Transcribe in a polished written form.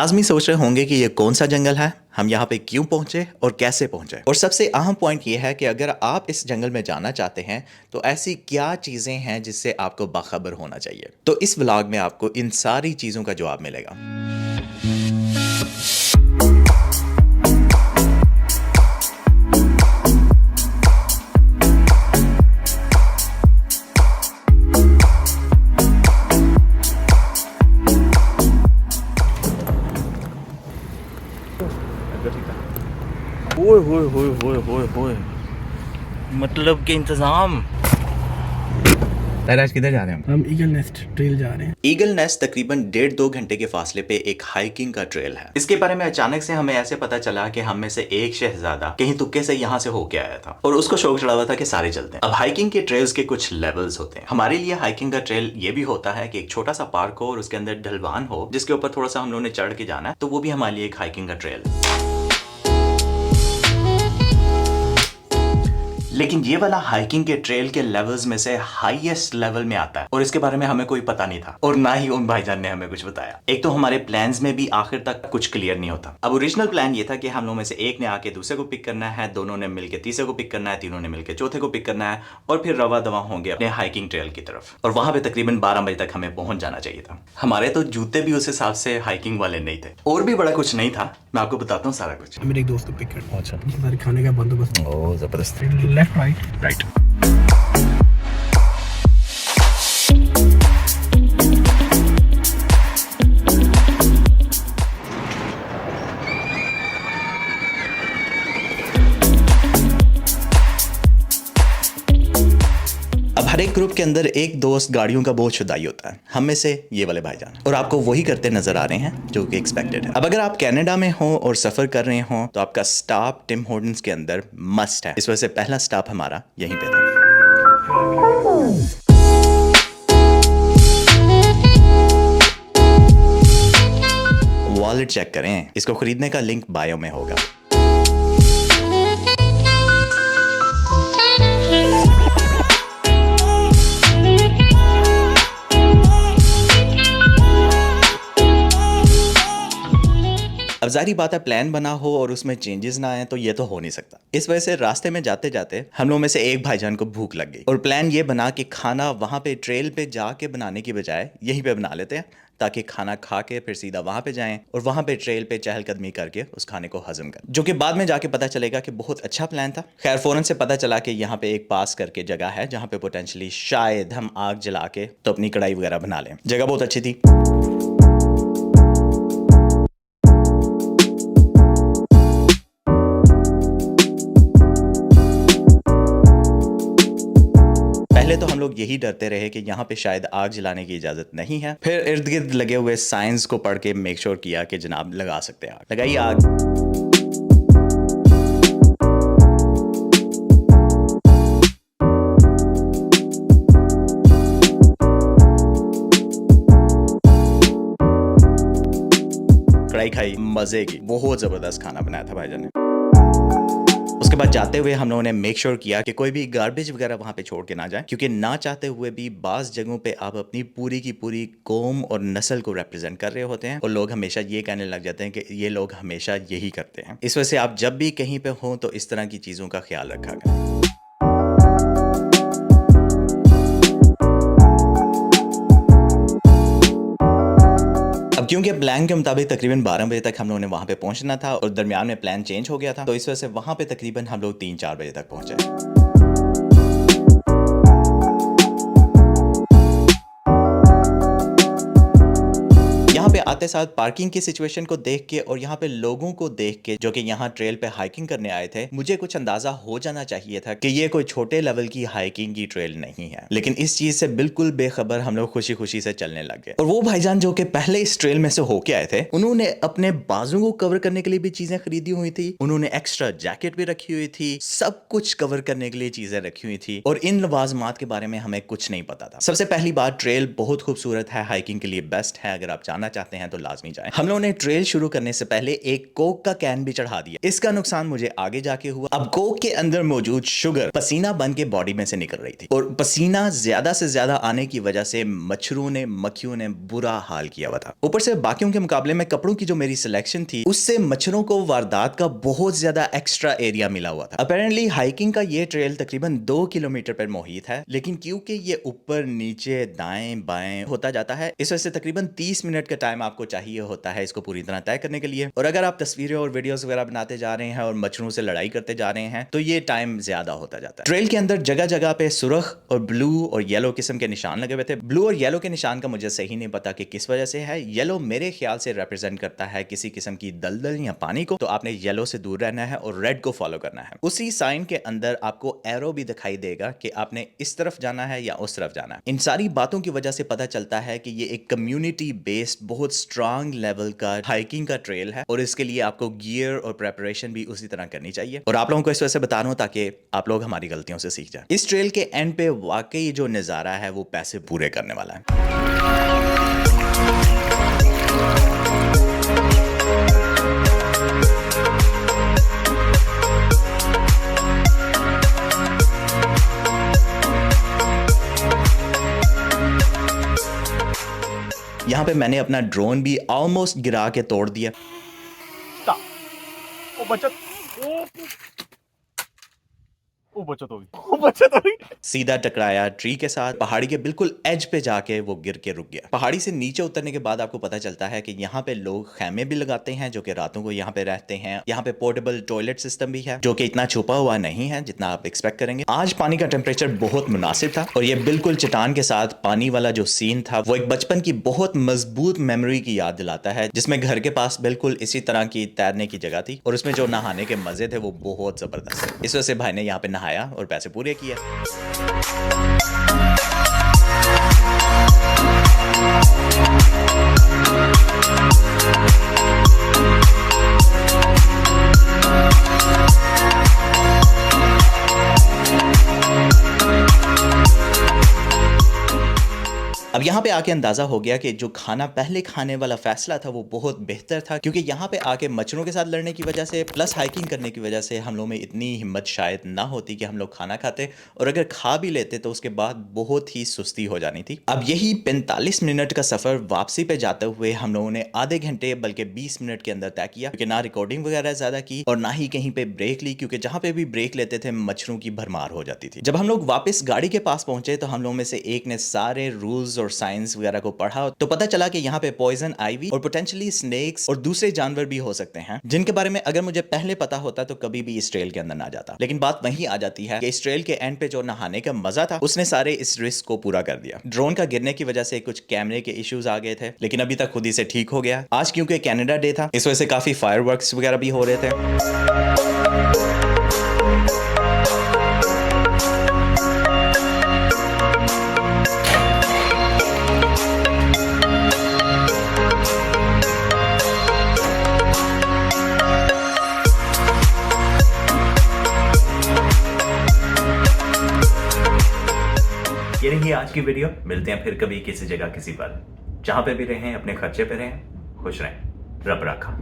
लाजमी सोच रहे होंगे कि ये कौन सा जंगल है, हम यहाँ पे क्यों पहुंचे और कैसे पहुंचे। और सबसे अहम पॉइंट ये है कि अगर आप इस जंगल में जाना चाहते हैं तो ऐसी क्या चीज़ें हैं जिससे आपको बाखबर होना चाहिए। तो इस व्लॉग में आपको इन सारी चीज़ों का जवाब मिलेगा। ओए होए होए होए होए होए, मतलब के इंतजाम। आज किधर जा रहे हैं हम ईगल नेस्ट ट्रेल जा रहे हैं। ईगल नेस्ट तकरीबन 1.5-2 घंटे के फासले पे एक हाइकिंग का ट्रेल है। इसके बारे में अचानक से हमें ऐसे पता चला कि हम में से एक शहजादा कहीं तुक्के से यहाँ से होके आया था और उसको शौक चढ़ा हुआ था कि सारे चलते हैं। अब हाइकिंग के ट्रेल्स के कुछ लेवल्स होते हैं। हमारे लिए हाइकिंग का ट्रेल ये भी होता है कि एक छोटा सा पार्क हो और उसके अंदर ढलवान हो जिसके ऊपर थोड़ा सा हम लोगों ने चढ़ के जाना है, तो वो भी हमारे लिए एक हाइकिंग का ट्रेल। लेकिन ये वाला हाइकिंग के ट्रेल के लेवल्स में से हाईएस्ट लेवल में आता है और इसके बारे में हमें कोई पता नहीं था और ना ही उन भाईजान ने हमें कुछ बताया। एक तो हमारे प्लान्स में भी आखिर तक कुछ क्लियर नहीं होता। अब ओरिजिनल प्लान ये था कि हम लोगों में से एक ने आके दूसरे को पिक करना है, दोनों ने मिलकर तीसरे को पिक करना है, तीनों ने मिलकर चौथे को पिक करना है और फिर रवा दवा होंगे अपने हाइकिंग ट्रेल की तरफ। और वहां पे तकरीबन 12 बजे तक हमें पहुंच जाना चाहिए था। हमारे तो जूते भी उस हिसाब से हाइकिंग वाले नहीं थे और भी बड़ा कुछ नहीं था। मैं आपको बताता हूँ सारा कुछ। मेरे एक दोस्त को पिक करना। अच्छा, सारे खाने का बंदोबस्त। ओह जबरदस्त। Left right. अब हर एक ग्रुप के अंदर एक दोस्त गाड़ियों का बहुत शुदाई होता है, हम में से ये वाले भाईजान, और आपको वही करते नजर आ रहे हैं जो कि एक्सपेक्टेड है। अब अगर आप कनाडा में हो और सफर कर रहे हो तो आपका स्टॉप टिम हॉर्टन्स के अंदर मस्ट है। इस वजह से पहला स्टॉप हमारा यहीं पे था। वॉलेट चेक करें, इसको खरीदने का लिंक बायो में होगा। अब जारी बात है, प्लान बना हो और उसमें चेंजेस ना आए तो ये तो हो नहीं सकता। इस वजह से रास्ते में जाते जाते हम लोग में से एक भाईजान को भूख लग गई और प्लान ये बना कि खाना वहां पे ट्रेल पे जाके बनाने की बजाय यहीं पे बना लेते हैं, ताकि खाना खा के फिर सीधा वहां पे जाएं और वहां पे ट्रेल पे चहलकदमी करके उस खाने को हजम कर, जो कि बाद में जाके पता चलेगा कि बहुत अच्छा प्लान था। खैर फौरन से पता चला कि यहाँ पे एक पास करके जगह है जहाँ पे पोटेंशली शायद हम आग जला के तो अपनी कढ़ाई वगैरह बना लें। जगह बहुत अच्छी थी। पहले तो हम लोग यही डरते रहे कि यहाँ पे शायद आग जलाने की इजाजत नहीं है, फिर इर्द गिर्द लगे हुए साइंस को पढ़ के मेक श्योर किया कि जनाब लगा सकते हैं आग। लगाइए आग। कढ़ाई खाई, मजे की, बहुत जबरदस्त खाना बनाया था भाईजान ने। उसके बाद जाते हुए हम लोगों ने मेक श्योर किया कि कोई भी गार्बेज वगैरह वहां पे छोड़ के ना जाए, क्योंकि ना चाहते हुए भी बाज़ जगहों पे आप अपनी पूरी की पूरी कौम और नस्ल को रिप्रेजेंट कर रहे होते हैं और लोग हमेशा ये कहने लग जाते हैं कि ये लोग हमेशा यही करते हैं। इस वजह से आप जब भी कहीं पे हो तो इस तरह की चीज़ों का ख्याल रखा करें। अब क्योंकि प्लान के मुताबिक तकरीबन 12 बजे तक हम लोगों ने वहां पे पहुंचना था और दरमियान में प्लान चेंज हो गया था, तो इस वजह से वहां पे तकरीबन हम लोग 3-4 बजे तक पहुंचे। यहाँ पे आते साथ पार्किंग की सिचुएशन को देख के और यहाँ पे लोगों को देख के जो कि यहाँ ट्रेल पे हाइकिंग करने आए थे, मुझे कुछ अंदाजा हो जाना चाहिए था कि ये कोई छोटे लेवल की हाइकिंग की ट्रेल नहीं है। लेकिन इस चीज से बिल्कुल बेखबर हम लोग खुशी खुशी से चलने लग गए। और वो भाईजान जो कि पहले इस ट्रेल में से होके आए थे, उन्होंने अपने बाजू को कवर करने के लिए भी चीजें खरीदी हुई थी, उन्होंने एक्स्ट्रा जैकेट भी रखी हुई थी, सब कुछ कवर करने के लिए चीजें रखी हुई थी और इन लवाजमात के बारे में हमें कुछ नहीं पता था। सबसे पहली बात, ट्रेल बहुत खूबसूरत है, हाइकिंग के लिए बेस्ट है। अगर आप जाना चाहते हैं तो लाजमी जाएं। हम लोगों ने ट्रेल शुरू करने से पहले एक कोक का कैन भी चढ़ा दिया। इसका नुकसान मुझे आगे जाके हुआ। अब कोक के अंदर मौजूद शुगर पसीना बन के बॉडी में से निकल रही थी और पसीना ज्यादा से ज्यादा आने की वजह से मच्छरों ने, मक्खियों ने बुरा हाल किया हुआ था। ऊपर से बाकियों के मुकाबले में कपड़ों की जो मेरी सिलेक्शन थी उससे मच्छरों को वारदात का बहुत ज्यादा एक्स्ट्रा एरिया मिला हुआ था। अपेरेंटली हाइकिंग का ये ट्रेल तकरीबन 2 किलोमीटर पर मुहित है, लेकिन क्योंकि ये ऊपर नीचे दाएं बाएं होता जाता है, इस वजह से तकरीबन 30 मिनट का टाइम आपको चाहिए होता है इसको पूरी तरह तय करने के लिए। और अगर आप तस्वीरें और वीडियोस वगैरह बनाते जा रहे हैं और मच्छरों से लड़ाई करते जा रहे हैं तो ये टाइम ज्यादा होता जाता है। ट्रेल के अंदर जगह जगह पे सुर्ख और ब्लू और येलो किस्म के निशान लगे हुए थे। ब्लू और येलो के निशान का मुझे सही नहीं पता कि किस वजह से है। येलो मेरे ख्याल से रिप्रेजेंट करता है किसी किस्म की दलदल या पानी को, तो आपने येलो से दूर रहना है और रेड को फॉलो करना है। उसी साइन के अंदर आपको एरो भी दिखाई देगा कि आपने इस तरफ जाना है या उस तरफ जाना है। इन सारी बातों की वजह से पता चलता है कि ये एक कम्युनिटी बेस्ड बहुत स्ट्रांग लेवल का हाइकिंग का ट्रेल है और इसके लिए आपको गियर और प्रेपरेशन भी उसी तरह करनी चाहिए। और आप लोगों को इस वजह से बता रहा हूं ताकि आप लोग हमारी गलतियों से सीख जाएं। इस ट्रेल के एंड पे वाकई जो नज़ारा है वो पैसे पूरे करने वाला है। यहाँ पे मैंने अपना ड्रोन भी ऑलमोस्ट गिरा के तोड़ दिया। बचत होगी। सीधा टकराया ट्री के साथ। पहाड़ी के बिल्कुल एज पे जाके वो गिर के रुक गया। पहाड़ी से नीचे उतरने के बाद आपको पता चलता है कि यहाँ पे लोग खैमे भी लगाते हैं जो कि रातों को यहाँ पे रहते हैं। यहाँ पे पोर्टेबल टॉयलेट सिस्टम भी है जो कि इतना छुपा हुआ नहीं है जितना आप एक्सपेक्ट करेंगे। आज पानी का टेम्परेचर बहुत मुनासिब था और ये बिल्कुल चट्टान के साथ पानी वाला जो सीन था वो एक बचपन की बहुत मजबूत मेमोरी की याद दिलाता है, जिसमें घर के पास बिल्कुल इसी तरह की तैरने की जगह थी और उसमें जो नहाने के मजे थे वो बहुत जबरदस्त थे। इस वजह से भाई ने यहाँ पे नहाया और पैसे पूरे किए। अब यहाँ पे आके अंदाजा हो गया कि जो खाना पहले खाने वाला फैसला था वो बहुत बेहतर था, क्योंकि यहाँ पे आके मच्छरों के साथ लड़ने की वजह से प्लस हाइकिंग करने की वजह से हम लोग में इतनी हिम्मत शायद ना होती कि हम लोग खाना खाते, और अगर खा भी लेते तो उसके बाद बहुत ही सुस्ती हो जानी थी। अब यही 45 मिनट का सफर वापसी पे जाते हुए हम लोगों ने आधे घंटे बल्कि 20 मिनट के अंदर तय किया, क्योंकि ना रिकॉर्डिंग वगैरह ज्यादा की और ना ही कहीं पे ब्रेक ली, क्योंकि जहाँ पे भी ब्रेक लेते थे मच्छरों की भरमार हो जाती थी। जब हम लोग वापस गाड़ी के पास पहुंचे तो हम लोग में से एक ने सारे रूल्स और साइंस वगैरह को पढ़ा तो पता चला कि यहाँ पे पॉइजन आईवी और पोटेंशियली स्नेक्स और दूसरे जानवर भी हो सकते हैं, जिनके बारे में अगर मुझे पहले पता होता तो कभी भी इस ट्रेल के अंदर ना जाता। लेकिन बात वहीं आ जाती है कि इस ट्रेल के एंड पे जो नहाने का मजा था उसने सारे इस रिस्क को पूरा कर दिया। ड्रोन का गिरने की वजह से कुछ कैमरे के इश्यूज आ गए थे, लेकिन अभी तक खुद ही से ठीक हो गया। आज क्योंकि कैनेडा डे था इस वजह से काफी फायरवर्क्स वगैरह भी हो रहे थे। ये रही आज की वीडियो। मिलते हैं फिर कभी किसी जगह किसी पर। जहां पे भी रहें अपने खर्चे पे रहें, खुश रहें, रब रखा।